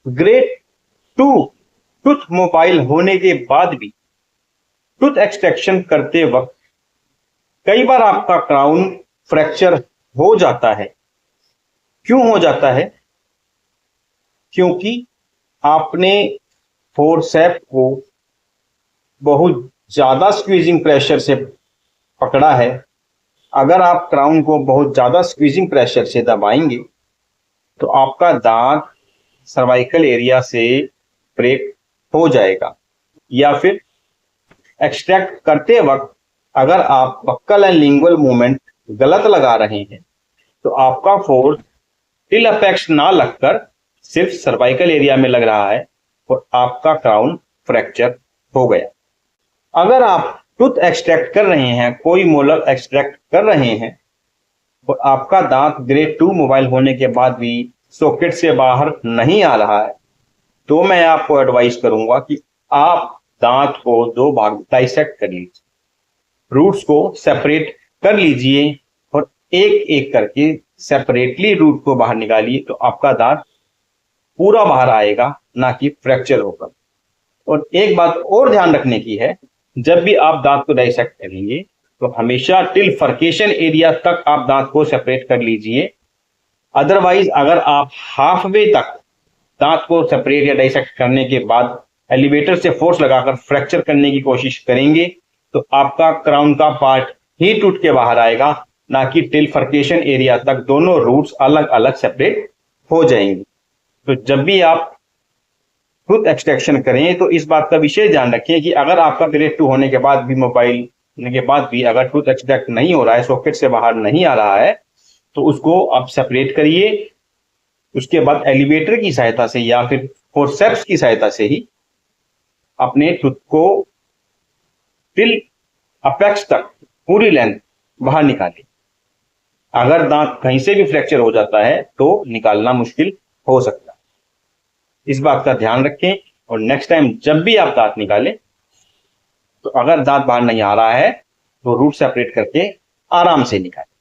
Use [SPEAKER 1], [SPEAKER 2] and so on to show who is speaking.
[SPEAKER 1] Grade 2 tooth mobile होने के बाद भी टूथ एक्सट्रैक्शन करते वक्त कई बार आपका क्राउन फ्रैक्चर हो जाता है। क्यों हो जाता है? क्योंकि आपने फोरसेप को बहुत ज्यादा स्क्वीजिंग प्रेशर से पकड़ा है। अगर आप क्राउन को बहुत ज्यादा स्क्वीजिंग प्रेशर से दबाएंगे तो आपका दांत सर्वाइकल एरिया से ब्रेक हो जाएगा, या फिर एक्सट्रैक्ट करते वक्त अगर आप बक्कल एंड लिंगुअल मूवमेंट गलत लगा रहे हैं तो आपका फोर्स टिल अपेक्स ना लगकर सिर्फ सर्वाइकल एरिया में लग रहा है और आपका क्राउन फ्रैक्चर हो गया। अगर आप टूथ एक्सट्रैक्ट कर रहे हैं, कोई मोलर एक्सट्रैक्ट कर रहे हैं और आपका दांत ग्रेड 2 मोबाइल होने के बाद भी सॉकेट से बाहर नहीं आ रहा है, तो मैं आपको एडवाइस करूंगा कि आप दांत को दो भाग डाइसेक्ट कर लीजिए, रूट्स को सेपरेट कर लीजिए और एक एक करके सेपरेटली रूट को बाहर निकालिए, तो आपका दांत पूरा बाहर आएगा, ना कि फ्रैक्चर होगा। और एक बात और ध्यान रखने की है, जब भी आप दांत को डाइसेक्ट करेंगे तो हमेशा टिल फर्केशन एरिया तक आप दांत को सेपरेट कर लीजिए। अदरवाइज अगर आप हाफ वे तक दांत को सेपरेट या डाइसेक्ट करने के बाद एलिवेटर से फोर्स लगाकर फ्रैक्चर करने की कोशिश करेंगे तो आपका क्राउन का पार्ट ही टूट के बाहर आएगा, ना कि टिल फर्केशन एरिया तक दोनों रूट्स अलग अलग सेपरेट हो जाएंगे। तो जब भी आप टूथ एक्सट्रैक्शन करें तो इस बात का विशेष ध्यान रखें कि अगर आपका ग्रेड 2 होने के बाद भी मोबाइल होने के बाद भी अगर टूथ एक्सट्रैक्ट नहीं हो रहा है, सॉकेट से बाहर नहीं आ रहा है, तो उसको आप सेपरेट करिए। उसके बाद एलिवेटर की सहायता से या फिर फोरसेप्स की सहायता से ही अपने टूथ को टिल अपेक्स तक पूरी लेंथ बाहर निकालिए। अगर दांत कहीं से भी फ्रैक्चर हो जाता है तो निकालना मुश्किल हो सकता है। इस बात का ध्यान रखें और नेक्स्ट टाइम जब भी आप दांत निकालें तो अगर दांत बाहर नहीं आ रहा है तो रूट सेपरेट करके आराम से निकालें।